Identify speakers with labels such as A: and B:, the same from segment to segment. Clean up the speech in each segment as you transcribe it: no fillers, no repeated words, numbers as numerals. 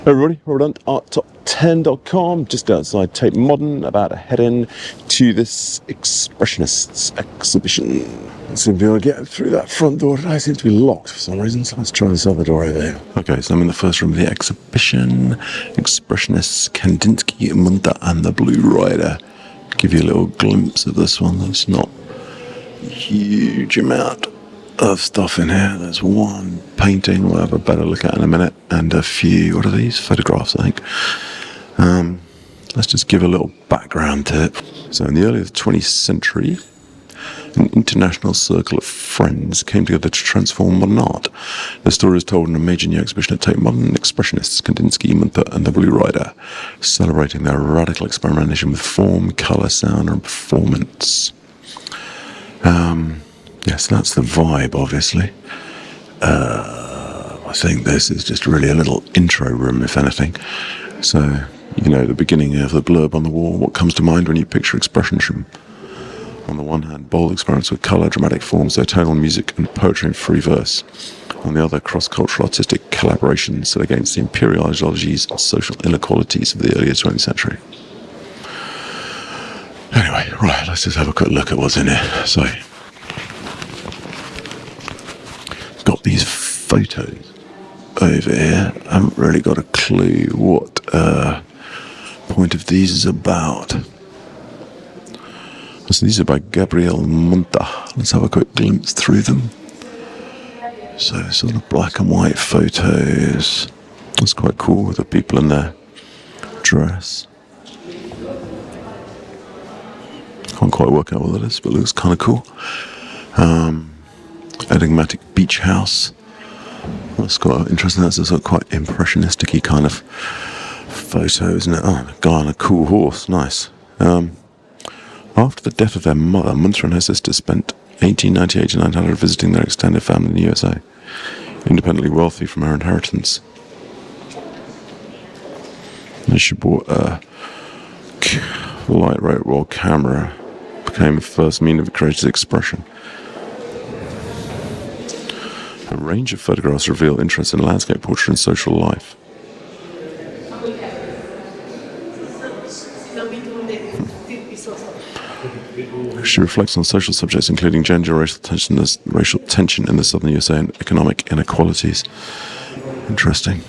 A: Hey everybody, Dunt, arttop10.com, just outside Tate Modern, about to head in to this Expressionists exhibition. Let's see if we'll get through that front door today. It seems to be locked for some reason, so let's try this other door over there. Okay, so I'm in the first room of the exhibition. Expressionists, Kandinsky, Münther and the Blue Rider. Give you a little glimpse of this one. There's not a huge amount of stuff in here. There's one painting we'll have a better look at in a minute, and a few, what are these? Photographs, I think. Let's just give a little background to it. So in the early 20th century, an international circle of friends came together to transform modern art. The story is told in a major new exhibition at Tate Modern, Expressionists, Kandinsky, Münther and the Blue Rider, celebrating their radical experimentation with form, colour, sound and performance. Yes, that's the vibe, obviously. I think this is just really a little intro room, if anything. So, you know, the beginning of the blurb on the wall, what comes to mind when you picture expressionism? On the one hand, bold experiments with colour, dramatic forms, tonal music and poetry in free verse. On the other, cross-cultural artistic collaborations set against the imperial ideologies and social inequalities of the earlier 20th century. Anyway, right, let's just have a quick look at what's in here. So, got these photos over here. I haven't really got a clue what point of these is about. So these are by Gabriele Münter. Let's have a quick glimpse through them. So sort of black and white photos. That's quite cool with the people in their dress. Can't quite work out what that is, but it looks kind of cool. Enigmatic beach house. That's quite interesting. That's a sort of quite impressionistic-y kind of photo, isn't it? Oh, a guy on a cool horse. Nice. After the death of their mother, Münther and her sister spent 1898 to 1900 visiting their extended family in the USA, independently wealthy from her inheritance. And she bought a light rate roll camera, became the first means of creative expression. A range of photographs reveal interest in landscape, portrait and social life. She reflects on social subjects including gender, racial tension in the southern USA and economic inequalities. Interesting.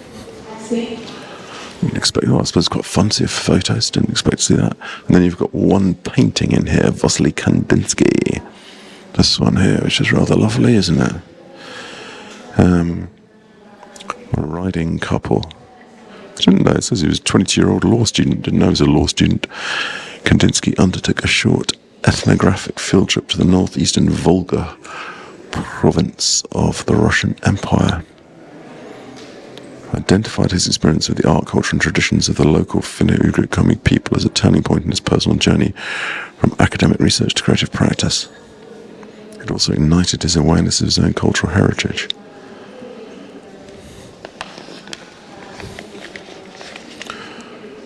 A: Didn't expect, I suppose it's quite fun to see photos, didn't expect to see that. And then you've got one painting in here, Wassily Kandinsky. This one here, which is rather lovely, isn't it? A riding couple. I didn't know, it says he was a 22-year-old law student, didn't know he was a law student. Kandinsky undertook a short ethnographic field trip to the northeastern Volga province of the Russian Empire. Identified his experience with the art, culture and traditions of the local Finno-Ugric Comic people as a turning point in his personal journey from academic research to creative practice. It also ignited his awareness of his own cultural heritage.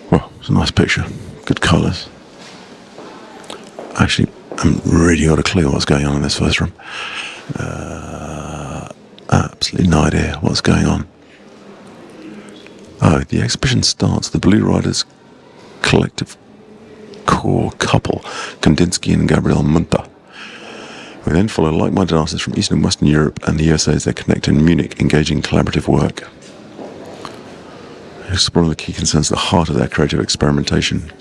A: Well, it's a nice picture, good colours. Actually, I haven't really got a clue what's going on in this first room. Absolutely no idea what's going on. Oh, the exhibition starts. The Blue Riders collective core couple, Kandinsky and Gabriele Münter. We then follow like-minded artists from Eastern and Western Europe and the USA as they connect in Munich, engaging collaborative work. Exploring the key concerns at the heart of their creative experimentation.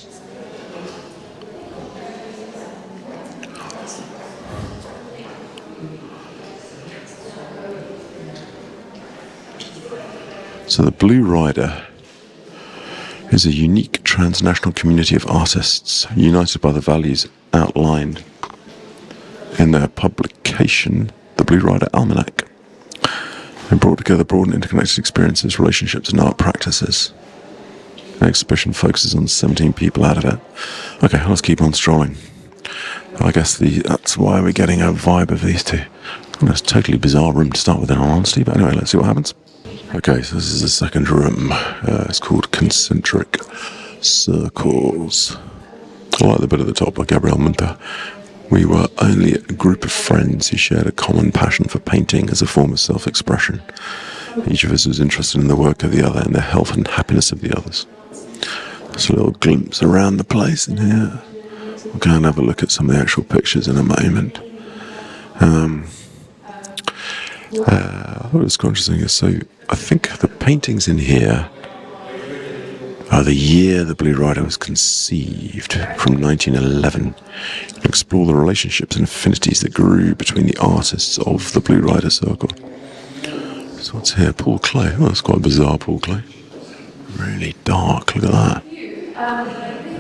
A: So the Blue Rider is a unique transnational community of artists united by the values outlined in their publication, The Blue Rider Almanac. They brought together broad and interconnected experiences, relationships and art practices. The exhibition focuses on 17 people out of it. Okay, let's keep on strolling. I guess that's why we're getting a vibe of these two. It's a totally bizarre room to start with, in all honesty, but anyway, let's see what happens. Okay, so this is the second room. It's called Concentric Circles. I like the bit at the top by Gabriele Münter. We were only a group of friends who shared a common passion for painting as a form of self-expression. Each of us was interested in the work of the other and the health and happiness of the others. Just a little glimpse around the place in here. We'll go and have a look at some of the actual pictures in a moment. I thought it was quite interesting. So I think the paintings in here are the year the Blue Rider was conceived, from 1911. Explore the relationships and affinities that grew between the artists of the Blue Rider circle. So what's here? Paul Klee. Oh, that's quite a bizarre Paul Klee. Really dark. Look at that.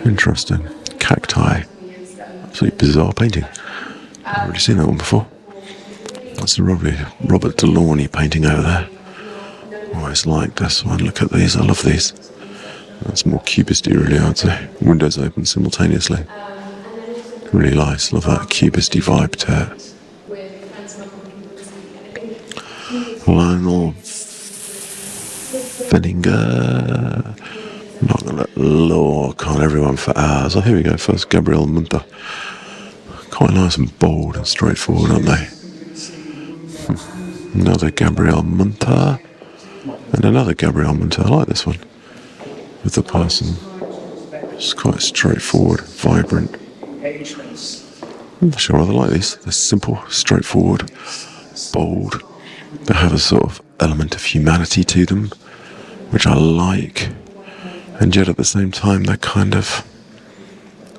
A: Interesting. Cacti. Absolutely bizarre painting. I've never really seen that one before. That's a Robert Delaunay painting over there. Always like this one. Look at these. I love these. That's more cubisty, really, I'd say. Windows open simultaneously. Really nice. Love that cubisty vibe to it. Lionel Fenninger. I'm not going to look on everyone for hours. Oh, here we go. First, Gabriele Münter. Quite nice and bold and straightforward, aren't they? Another Gabriele Münter. And another Gabriele Münter. I like this one. With the person. It's quite straightforward, vibrant. Actually, I rather like these. They're simple, straightforward, bold. They have a sort of element of humanity to them, which I like. And yet at the same time, they're kind of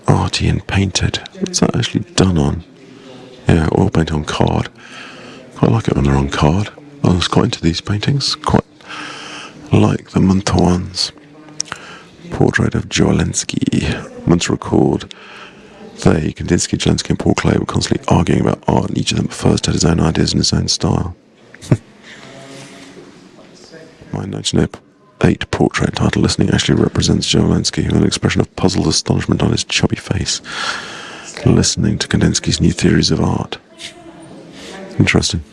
A: arty and painted. What's that actually done on? Yeah, oil paint on card. Quite like it when they're on card. I was quite into these paintings. Quite like the Münther ones. Portrait of Joalensky. Münther recalled they, Kandinsky, Joalensky and Paul Klee were constantly arguing about art, and each of them first had his own ideas and his own style. My 1908 portrait entitled Listening actually represents Joalensky with an expression of puzzled astonishment on his chubby face, listening to Kandinsky's new theories of art. Interesting.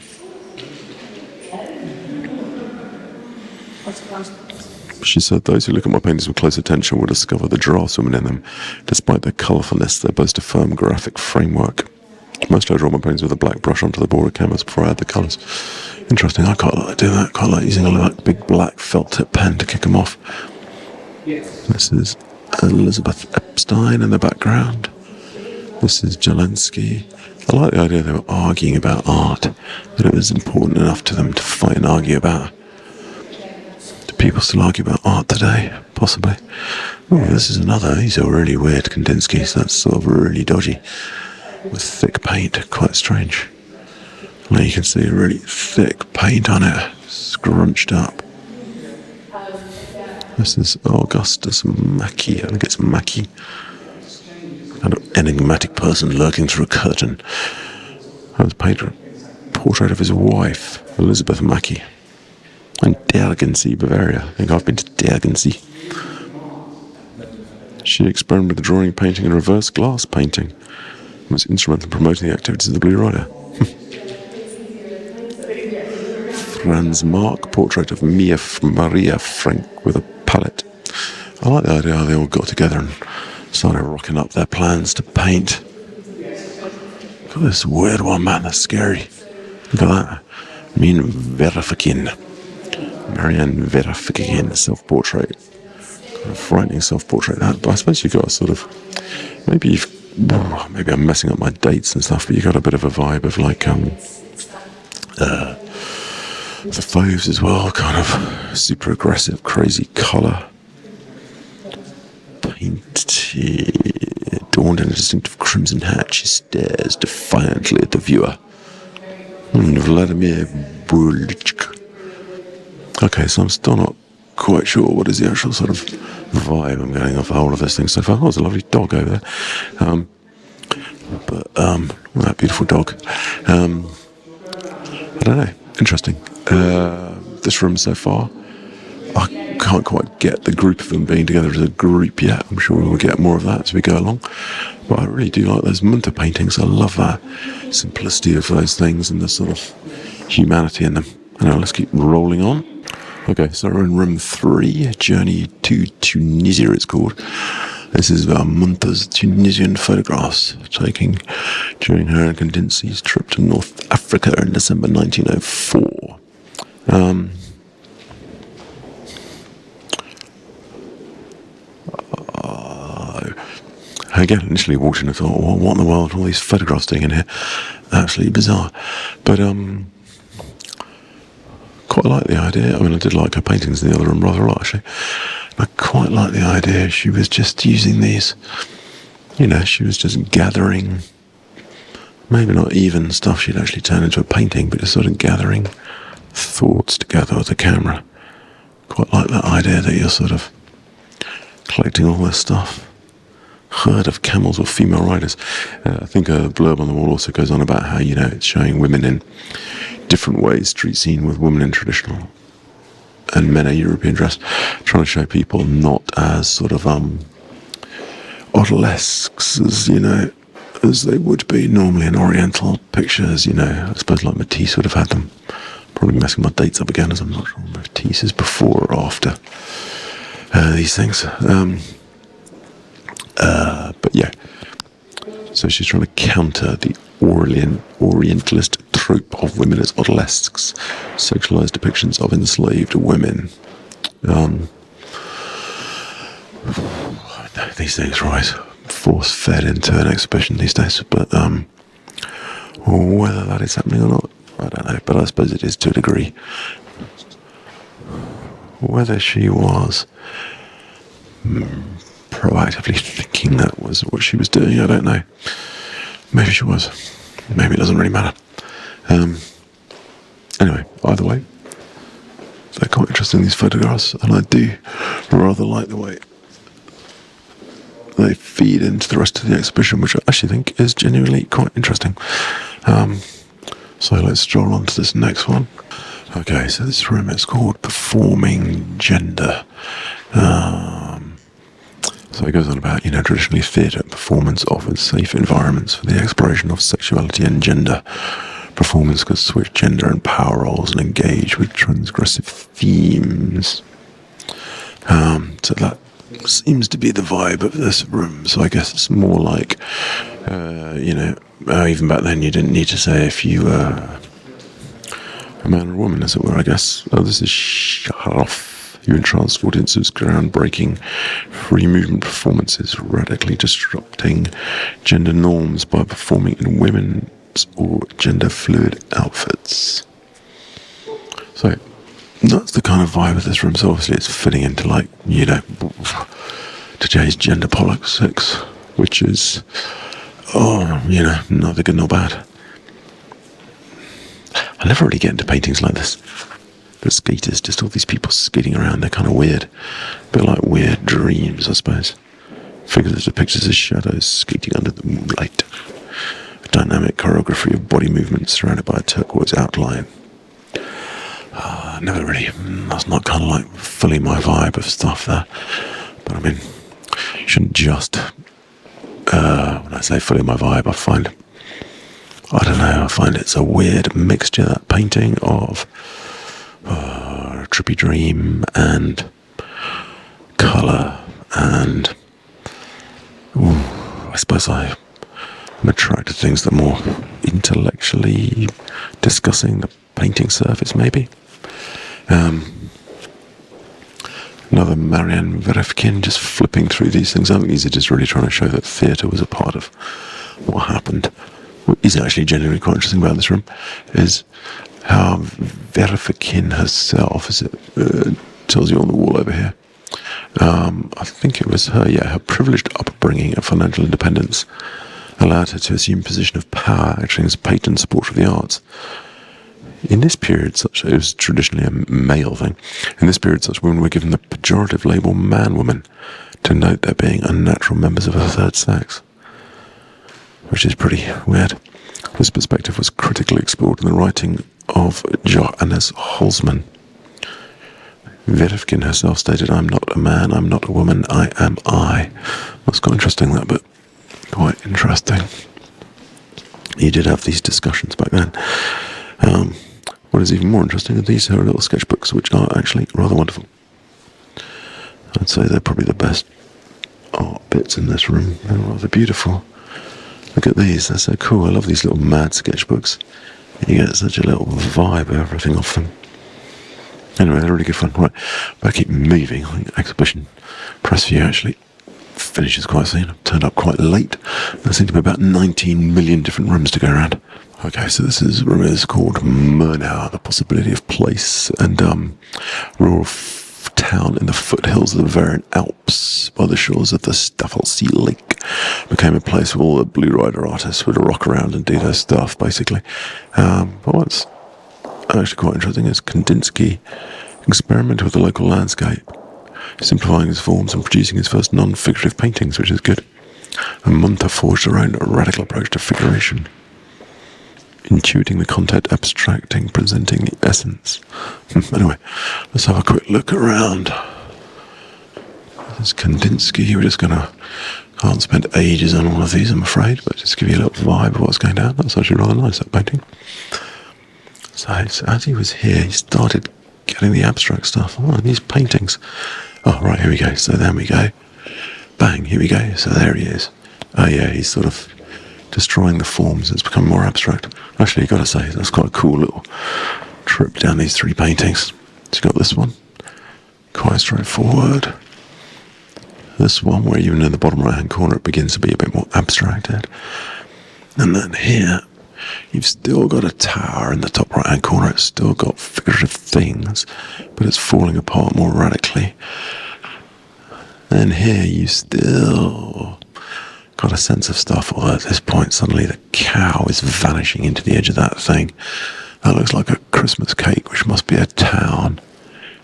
A: She said, those who look at my paintings with close attention will discover the draftswomen in them. Despite their colourfulness, they boast a firm graphic framework. Mostly I draw my paintings with a black brush onto the board of canvas before I add the colours. Interesting, I quite like doing that. Quite like using a big black felt tip pen to kick them off. This is Elizabeth Epstein in the background. This is Joalensky. I like the idea they were arguing about art, that it was important enough to them to fight and argue about. Do people still argue about art today? Possibly. Oh, this is another. These are really weird Kandinsky, so that's sort of really dodgy. With thick paint, quite strange. Now you can see a really thick paint on it, scrunched up. This is Augustus Mackie. I think it's Mackie. Kind of enigmatic person lurking through a curtain. That was painted a portrait of his wife, Elizabeth Mackie. In Dergensee, Bavaria. I think I've been to Dergensee. She experimented with drawing, painting, and reverse glass painting. And was instrumental in promoting the activities of the Blue Rider. Franck-Marc, portrait of Maria Frank with a palette. I like the idea how they all got together and started rocking up their plans to paint. Look at this weird one, man, that's scary. Look at that. Marianne Verafkin, self-portrait. Kind of frightening self-portrait, that. But I suppose you've got a sort of, maybe I'm messing up my dates and stuff, but you've got a bit of a vibe of like, the Fauves as well, kind of super aggressive, crazy colour. Painted, adorned in a distinctive crimson hat, she stares defiantly at the viewer. Wladimir Burliuk. Okay, so I'm still not quite sure what is the actual sort of vibe I'm getting off the whole of this thing so far. Oh, there's a lovely dog over there. That beautiful dog. I don't know. Interesting. This room so far, I can't quite get the group of them being together as a group yet. I'm sure we'll get more of that as we go along. But I really do like those Münther paintings. I love that simplicity of those things and the sort of humanity in them. Anyway, let's keep rolling on. Okay, so we're in room 3, Journey to Tunisia it's called. This is Münther's Tunisian photographs taken during her and Kandinsky's trip to North Africa in December 1904. Again, initially walked in and thought, well, what in the world are all these photographs doing in here? Absolutely bizarre. But quite like the idea. I mean, I did like her paintings in the other room rather a lot, actually. I quite like the idea. She was just using these, she was just gathering, maybe not even stuff she'd actually turn into a painting, but just sort of gathering thoughts together with the camera. Quite like that idea that you're sort of collecting all this stuff. Herd of camels or female riders. I think a blurb on the wall also goes on about how, it's showing women in different ways, street scene with women in traditional and men in European dress, trying to show people not as sort of odalisques as they would be normally in Oriental pictures. I suppose like Matisse would have had them. Probably messing my dates up again, as I'm not sure Matisse is before or after these things. But yeah, so she's trying to counter the Orientalist trope of women as odalisques, sexualized depictions of enslaved women. These things, right, force-fed into an exhibition these days, but whether that is happening or not, I don't know, but I suppose it is to a degree. Whether she was proactively thinking that was what she was doing, I don't know. Maybe she was. Maybe it doesn't really matter. Anyway, either way, they're quite interesting, these photographs, and I do rather like the way they feed into the rest of the exhibition, which I actually think is genuinely quite interesting. So let's stroll on to this next one. Okay, so this room is called Performing Gender. So it goes on about, traditionally theatre and performance offers safe environments for the exploration of sexuality and gender. Performance could switch gender and power roles and engage with transgressive themes. So that seems to be the vibe of this room. So I guess it's more like, even back then you didn't need to say if you were a man or a woman, as it were, I guess. Oh, this is Scharoff. You entranced audiences, groundbreaking free movement performances, radically disrupting gender norms by performing in women's or gender fluid outfits. So that's the kind of vibe of this room. So obviously it's fitting into today's gender politics, which is, neither good nor bad. I never really get into paintings like this. The skaters, just all these people skating around, they're kind of weird. A bit like weird dreams, I suppose. Figures depicted as shadows skating under the moonlight. A dynamic choreography of body movements surrounded by a turquoise outline. Never really, that's not kind of like fully my vibe of stuff there. But I mean, you shouldn't just, when I say fully my vibe, I find it's a weird mixture, that painting of trippy dream and colour and I suppose I'm attracted to things that are more intellectually discussing the painting surface, maybe. Another Marianne Verefkin, just flipping through these things. I think these are just really trying to show that theatre was a part of what happened. What is actually genuinely quite interesting about this room is how Verefkin herself, as it tells you on the wall over here, I think it was her, her privileged upbringing and financial independence allowed her to assume a position of power, acting as a patron supporter of the arts. In this period, it was traditionally a male thing. In this period, such women were given the pejorative label man-woman to note their being unnatural members of a third sex, which is pretty weird. This perspective was critically explored in the writing of Johannes Holzmann. Verefkin herself stated, "I'm not a man, I'm not a woman, I am I." That's quite interesting, that bit. Quite interesting. You did have these discussions back then. What is even more interesting are these her little sketchbooks, which are actually rather wonderful. I'd say they're probably the best art bits in this room. They're rather beautiful. Look at these, they're so cool. I love these little mad sketchbooks. You get such a little vibe of everything off them. Anyway, they're really good fun. Right, but I keep moving. I think exhibition press view actually finishes quite soon. I've turned up quite late. There seem to be about 19 million different rooms to go around. Okay, so this room is called Münther, the possibility of place, and rural town in the foothills of the Bavarian Alps by the shores of the Staffelsee Lake. Became a place where all the Blue Rider artists would rock around and do their stuff, basically. But what's actually quite interesting is Kandinsky experimented with the local landscape, simplifying his forms and producing his first non-figurative paintings, which is good. And Münther forged her own radical approach to figuration, intuiting the content, abstracting, presenting the essence. Anyway, let's have a quick look around. There's Kandinsky. We're just can't spend ages on all of these, I'm afraid, but just give you a little vibe of what's going down. That's actually rather nice, that painting. So as he was here, he started getting the abstract stuff. Oh, these paintings. Oh, right, here we go. So there we go. Bang, here we go. So there he is. Oh, yeah, he's sort of destroying the forms. It's become more abstract. Actually, you've got to say, that's quite a cool little trip down these three paintings. So you've got this one, quite straightforward. This one, where even in the bottom right-hand corner, it begins to be a bit more abstracted. And then here, you've still got a tower in the top right-hand corner. It's still got figurative things, but it's falling apart more radically. Then here, you still got a sense of stuff. Although at this point, suddenly the cow is vanishing into the edge of that thing. That looks like a Christmas cake, which must be a town.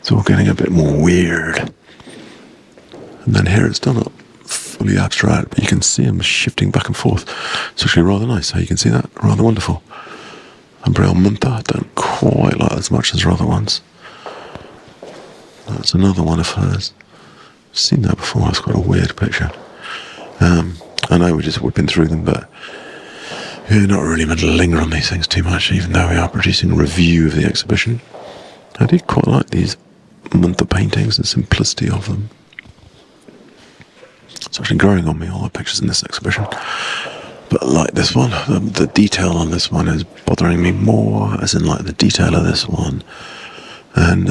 A: It's all getting a bit more weird. And then here, it's still not fully abstract, but you can see them shifting back and forth. It's actually rather nice how you can see that. Rather wonderful. Gabriele Münter, I don't quite like as much as her other ones. That's another one of hers. I've seen that before. It's quite a weird picture. I know we're just whipping through them, but we're not really meant to linger on these things too much, even though we are producing a review of the exhibition. I do quite like these Münther paintings, the simplicity of them. It's actually growing on me, all the pictures in this exhibition. But like this one, the detail on this one is bothering me more, as in like the detail of this one. And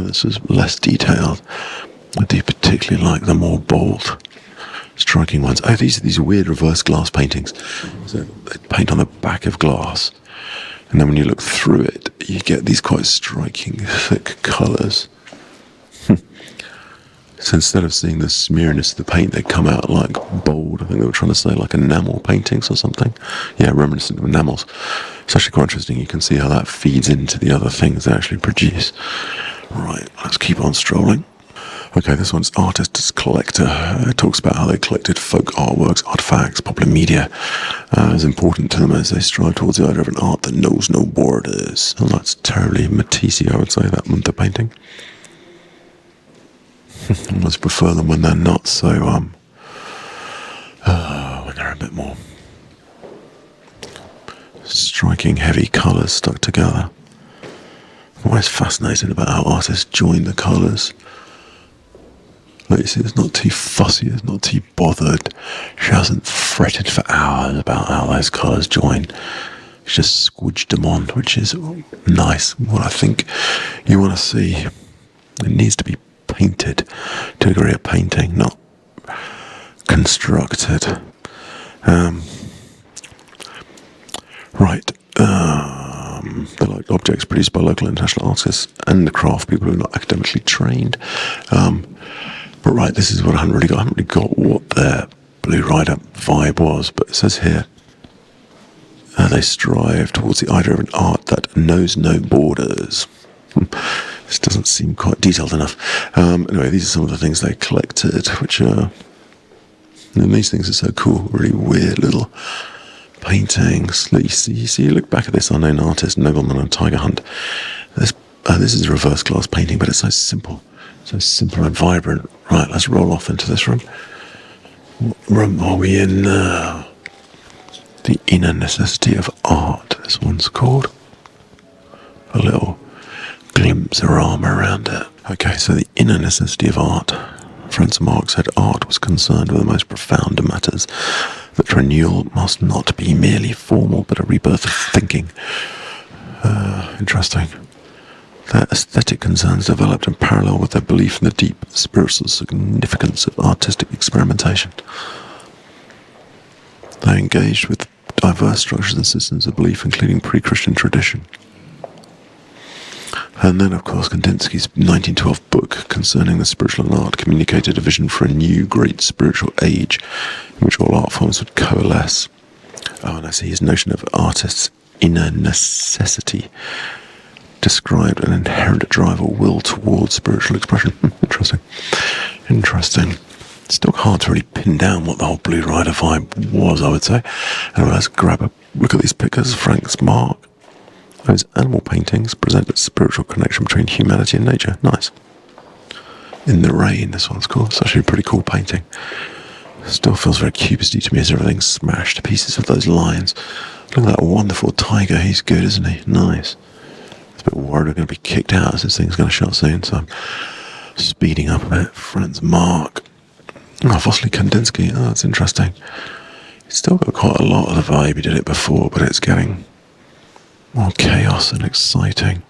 A: this is less detailed. I do particularly like the more bold, striking ones. Oh, these are these weird reverse glass paintings. So they paint on the back of glass, and then when you look through it, you get these quite striking, thick colours. So instead of seeing the smeariness of the paint, they come out like bold. I think they were trying to say like enamel paintings or something. Yeah, reminiscent of enamels. It's actually quite interesting. You can see how that feeds into the other things they actually produce. Right, let's keep on strolling. Okay, this one's Artist as Collector. It talks about how they collected folk artworks, artifacts, popular media as important to them as they strive towards the idea of an art that knows no borders. And that's terribly Matisse, I would say, that Münther painting. I almost prefer them when they're not so, when they're a bit more striking, heavy colours stuck together. I'm always fascinated about how artists join the colours. Like you see, it's not too fussy, it's not too bothered. She hasn't fretted for hours about how those colours join. She's just squidged them on, which is nice. What I think you want to see, it needs to be painted to a degree of painting, not constructed. Right. They're like objects produced by local international artists and the craft people who are not academically trained. But right, this is what I haven't really got what their Blue Rider vibe was, but it says here, they strive towards the idea of an art that knows no borders. This doesn't seem quite detailed enough. Anyway, these are some of the things they collected, which are... And these things are so cool, really weird little paintings. Look, you see, you look back at this unknown artist, Nobleman on Tiger Hunt. This is a reverse glass painting, but it's so simple and vibrant. Right, let's roll off into this room. What room are we in now? The Inner Necessity of Art, this one's called. A little glimpse-orama around it. Okay, so the inner necessity of art. Franck-Marc said art was concerned with the most profound of matters, that renewal must not be merely formal, but a rebirth of thinking. Interesting. Their aesthetic concerns developed in parallel with their belief in the deep spiritual significance of artistic experimentation. They engaged with diverse structures and systems of belief, including pre-Christian tradition. And then, of course, Kandinsky's 1912 book concerning the spiritual and art communicated a vision for a new great spiritual age in which all art forms would coalesce. Oh, and I see his notion of artists' inner necessity described an inherent drive or will towards spiritual expression. Interesting. It's still hard to really pin down what the whole Blue Rider vibe was, I would say. Anyway, let's grab a look at these pictures. Franck-Marc. Those animal paintings present a spiritual connection between humanity and nature. Nice. In the Rain, this one's cool. It's actually a pretty cool painting. Still feels very cubisty to me as everything's smashed to pieces with those lines. Look at that wonderful tiger. He's good, isn't he? Nice. It's a bit worried we're going to be kicked out as this thing's going to shut soon, so I'm speeding up a bit. Franz-Marc. Oh, Wassily Kandinsky. Oh, that's interesting. It's still got quite a lot of the vibe. He did it before, but it's getting more chaos and exciting.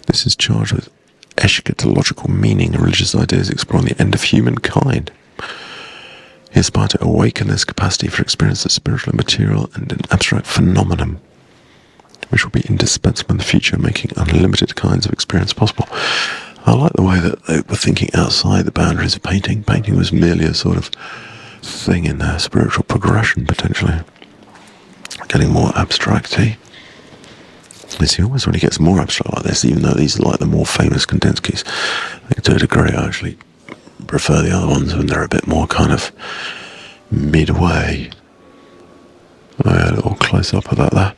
A: This is charged with eschatological meaning and religious ideas exploring the end of humankind. He aspired to awaken this capacity for experience of spiritual and material and an abstract phenomenon, which will be indispensable in the future, making unlimited kinds of experience possible. I like the way that they were thinking outside the boundaries of painting. Painting was merely a sort of thing in their spiritual progression, potentially. Getting more abstract-y. You see, almost when he gets more abstract like this, even though these are like the more famous Kandinskys, I think to a degree I actually prefer the other ones when they're a bit more kind of midway. Oh yeah, a little close-up of that there.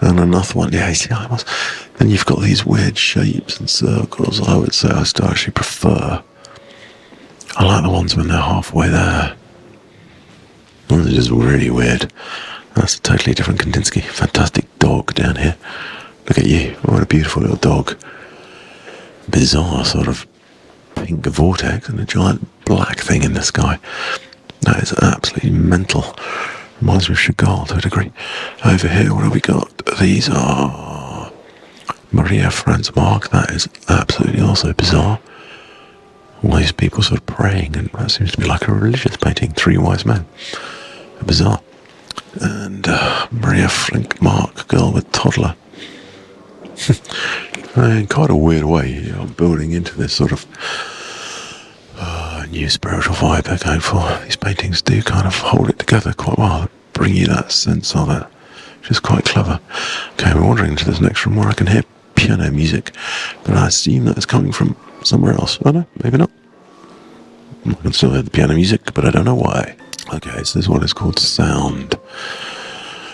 A: And another one, yeah, you see, then you've got these weird shapes and circles. I would say I still actually prefer. I like the ones when they're halfway there. Ones are just really weird. That's a totally different Kandinsky. Fantastic dog down here. Look at you. What a beautiful little dog. Bizarre sort of pink vortex and a giant black thing in the sky. That is absolutely mental. Reminds me of Chagall to a degree. Over here, what have we got? These are Maria Franz-Marc. That is absolutely also bizarre. All these people sort of praying, and that seems to be like a religious painting. Three wise men. Bizarre. And Maria Franck-Marc, girl with toddler. In quite a weird way, I'm building into this sort of new spiritual vibe they're going for. These paintings do kind of hold it together quite well. They bring you that sense of it, which is quite clever. Okay, we're wandering into this next room where I can hear piano music, but I assume that it's coming from somewhere else. Oh no, maybe not. I can still hear the piano music, but I don't know why. Okay, so this one is called Sound.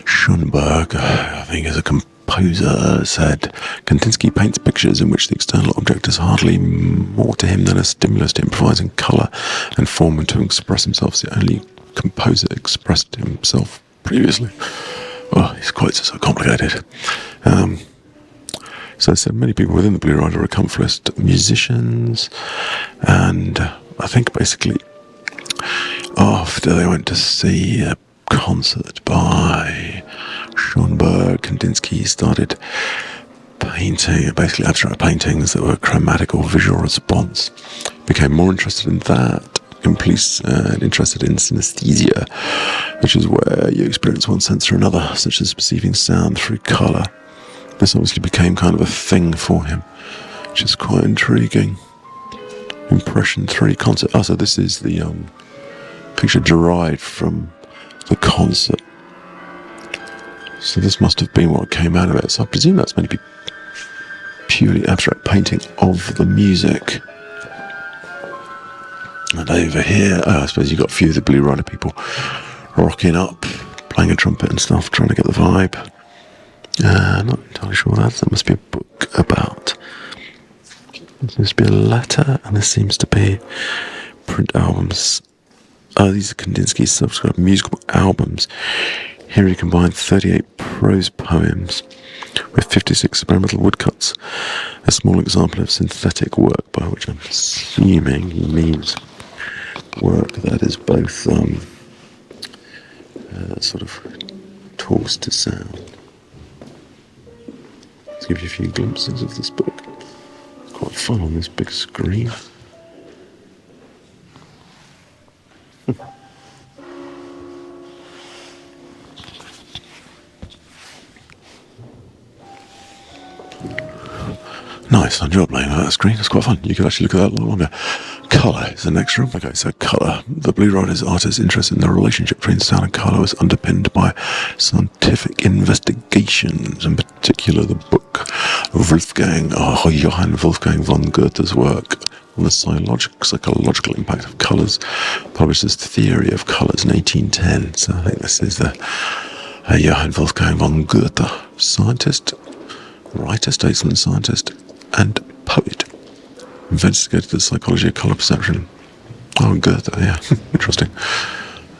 A: Schoenberg, I think, is a composer, said Kandinsky paints pictures in which the external object is hardly more to him than a stimulus to improvise in colour and form and to express himself. As the only composer expressed himself previously. Oh, his quotes are so complicated. So I said many people within the Blue Rider are accomplished musicians, and I think basically after they went to see a concert by Schoenberg, Kandinsky started painting, basically abstract paintings that were chromatic or visual response. Became more interested in that, interested in synesthesia, which is where you experience one sense or another, such as perceiving sound through colour. This obviously became kind of a thing for him, which is quite intriguing. Impression 3 concert. Oh, so this is the picture derived from the concert. So this must have been what came out of it. So I presume that's meant to be purely abstract painting of the music. And over here, I suppose you've got a few of the Blue Rider people rocking up, playing a trumpet and stuff, trying to get the vibe. Not entirely sure what that must be a book about. There seems to be a letter, and this seems to be print albums. Oh, these are Kandinsky's subscribed musical albums. Here he combined 38 prose poems with 56 experimental woodcuts. A small example of synthetic work, by which I'm assuming he means work that is both sort of talks to sound. to give you a few glimpses of this book. It's quite fun on this big screen. Nice, I enjoy playing on that screen, it's quite fun. You can actually look at that a lot longer. Colour is the next room. Okay, so colour. The Blue Rider's artist's interest in the relationship between sound and colour was underpinned by scientific investigations, in particular the book Johann Wolfgang von Goethe's work on the psychological impact of colours, published his Theory of Colours in 1810. So I think this is the Johann Wolfgang von Goethe, scientist, writer, statesman, scientist, and poet. Investigated the psychology of colour perception. Oh, Goethe, yeah, interesting.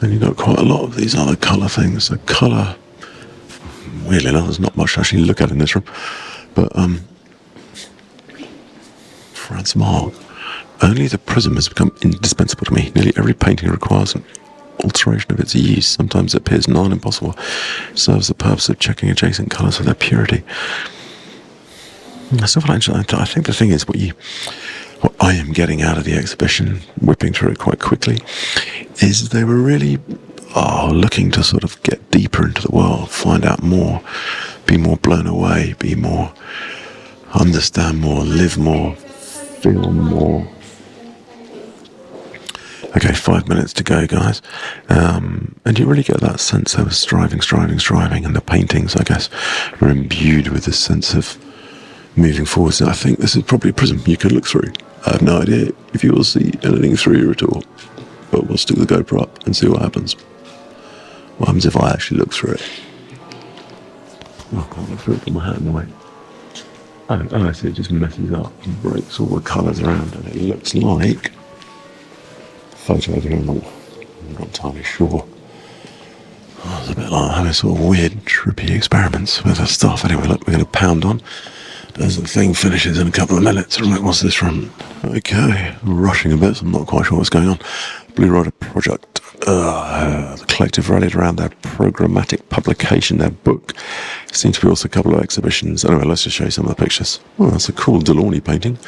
A: And you've got quite a lot of these other colour things. So colour, weirdly enough, there's not much to actually look at in this room. But Franck-Marc, only the prism has become indispensable to me. Nearly every painting requires an alteration of its use. Sometimes it appears non-impossible. It serves the purpose of checking adjacent colours for their purity. I think the thing is what I am getting out of the exhibition, whipping through it quite quickly, is they were really looking to sort of get deeper into the world, find out more, be more blown away, be more, understand more, live more, feel more. Okay, 5 minutes to go, guys. And you really get that sense of striving, and the paintings, I guess, are imbued with this sense of moving forward. So I think this is probably a prism you could look through. I have no idea if you will see anything through here at all, but we'll stick the GoPro up and see what happens. What happens if I actually look through it? Oh, I can't look through it, put my hat in the way. I see it just messes up and breaks all the colours around, and it looks like photo over here. I'm not entirely sure. Oh, it's a bit like having sort of weird, trippy experiments with the stuff. Anyway, look, we're going to pound on as the thing finishes in a couple of minutes. Right, what's this from? Okay, rushing a bit, so I'm not quite sure what's going on. Blue Rider Project. The collective rallied around their programmatic publication, their book. Seems to be also a couple of exhibitions. Anyway, let's just show you some of the pictures. Oh, that's a cool Delaunay painting.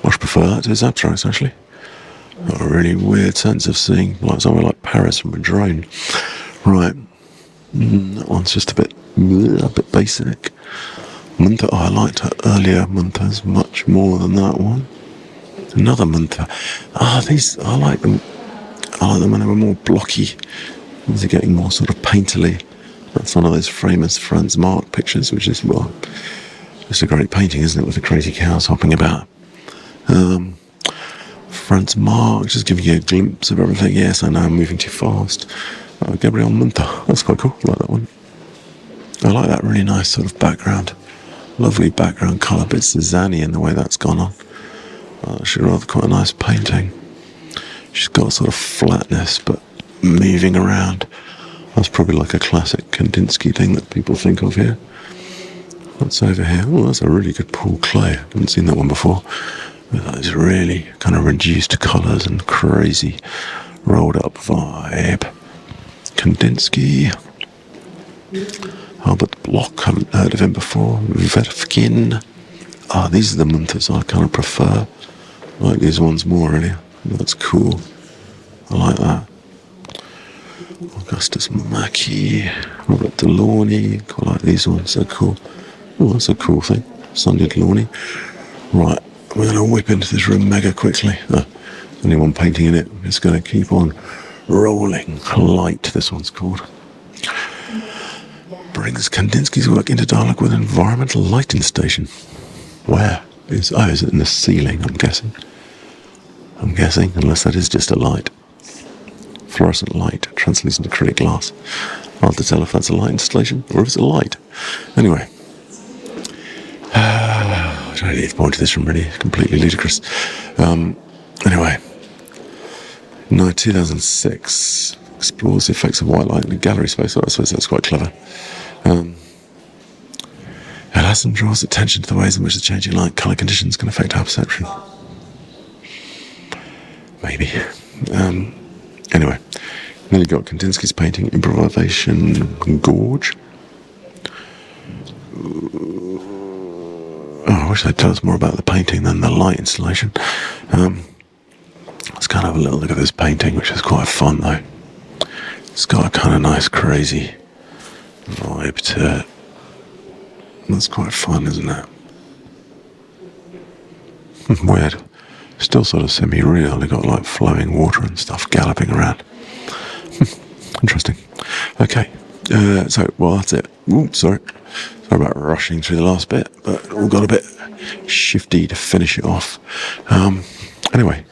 A: Much prefer that to his abstracts, actually. Got a really weird sense of seeing like somewhere like Paris from a drone. Right, that one's just a bit basic. Münther, I liked her earlier Münthers much more than that one. Another Münther. These, I like them when they were more blocky. These are getting more sort of painterly. That's one of those famous Franz-Marc pictures, which is, well, just a great painting, isn't it, with the crazy cows hopping about. Franz-Marc, just giving you a glimpse of everything. Yes, I know I'm moving too fast. Gabriele Münter, that's quite cool, I like that one. I like that really nice sort of background. Lovely background colour, bit Cézanne in the way that's gone on. Actually rather quite a nice painting. She's got sort of flatness, but moving around. That's probably like a classic Kandinsky thing that people think of here. What's over here? Oh, that's a really good Paul Klee. I haven't seen that one before. With those really kind of reduced colours and crazy rolled up vibe. Kandinsky. Albert Bloch, haven't heard of him before. Verfkin. These are the Münthers I kind of prefer. I like these ones more, really. That's cool. I like that. Augustus Mackie, Robert Delaunay. I like these ones, they're cool. Oh, that's a cool thing. Sunday Delaunay. Right, we're going to whip into this room mega quickly. Only one painting in it. It's going to keep on rolling. Light, this one's called. Brings Kandinsky's work into dialogue with an environmental lighting station. Where? Is it in the ceiling, I'm guessing, unless that is just a light. Fluorescent light, translucent acrylic glass. Hard to tell if that's a light installation or if it's a light. Anyway. I don't need to point to this from really completely ludicrous. Anyway. 2006 explores the effects of white light in the gallery space. I suppose that's quite clever. Alassane draws attention to the ways in which the changing light colour conditions can affect our perception. Maybe. Anyway, then you got Kandinsky's painting, Improvisation Gorge. wish they'd tell us more about the painting than the light installation. Let's kind of have a little look at this painting, which is quite fun though. It's got a kind of nice, crazy vibe to it. That's quite fun, isn't it? Weird. Still sort of semi-real. They got like flowing water and stuff galloping around. Interesting. Okay. Well, that's it. Ooh, sorry about rushing through the last bit, but we got a bit shifty to finish it off. Anyway,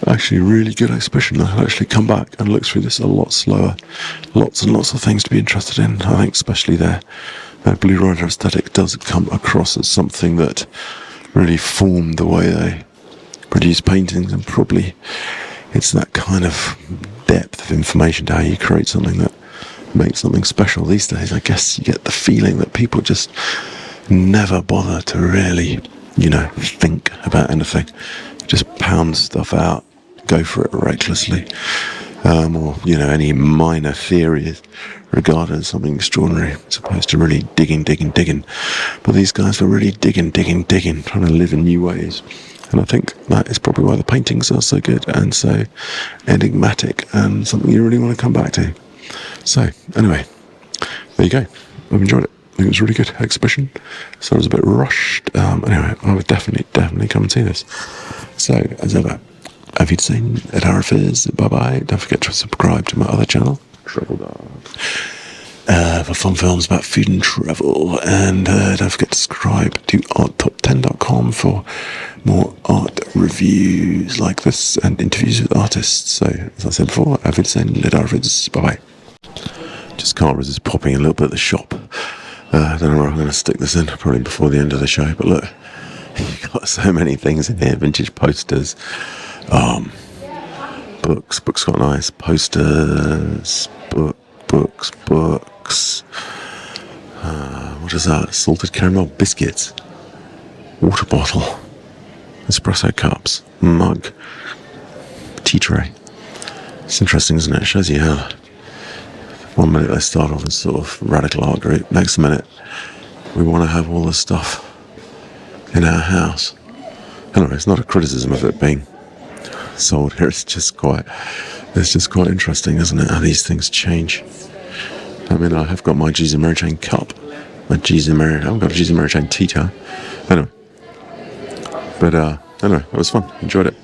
A: actually really good exhibition. I'll actually come back and look through this a lot slower. Lots and lots of things to be interested in. I think especially their Blue Rider aesthetic does come across as something that really formed the way they produce paintings, and probably it's that kind of depth of information to how you create something that makes something special these days. I guess you get the feeling that people just never bother to really, think about anything. Just pound stuff out, go for it recklessly. Or, any minor theory is regarded as something extraordinary, as opposed to really digging. But these guys were really digging, trying to live in new ways. And I think that is probably why the paintings are so good and so enigmatic and something you really want to come back to. So, anyway, there you go. I've enjoyed it. I think it was a really good exhibition. So I was a bit rushed. Anyway, I would definitely come and see this. So, as ever, auf Wiedersehen, et Arafis, bye-bye. Don't forget to subscribe to my other channel, Travel Dog, for fun films about food and travel. And don't forget to subscribe to arttop10.com for more art reviews like this and interviews with artists. So, as I said before, auf Wiedersehen, et Arafis, bye-bye. Just can't resist popping a little bit at the shop. I don't know where I'm going to stick this in, probably before the end of the show. But look, you've got so many things in here. Vintage posters, books got nice. Posters, books. What is that? Salted caramel biscuits. Water bottle. Espresso cups. Mug. Tea tray. It's interesting, isn't it? It shows you how 1 minute they start off as sort of radical art group. Next minute, we want to have all this stuff in our house. Anyway, it's not a criticism of it being sold here. It's just quite interesting, isn't it? How these things change. I mean, I have got my Jesus Mary Chain cup. I haven't got a Jesus Mary Chain tea towel. Anyway, it was fun. Enjoyed it.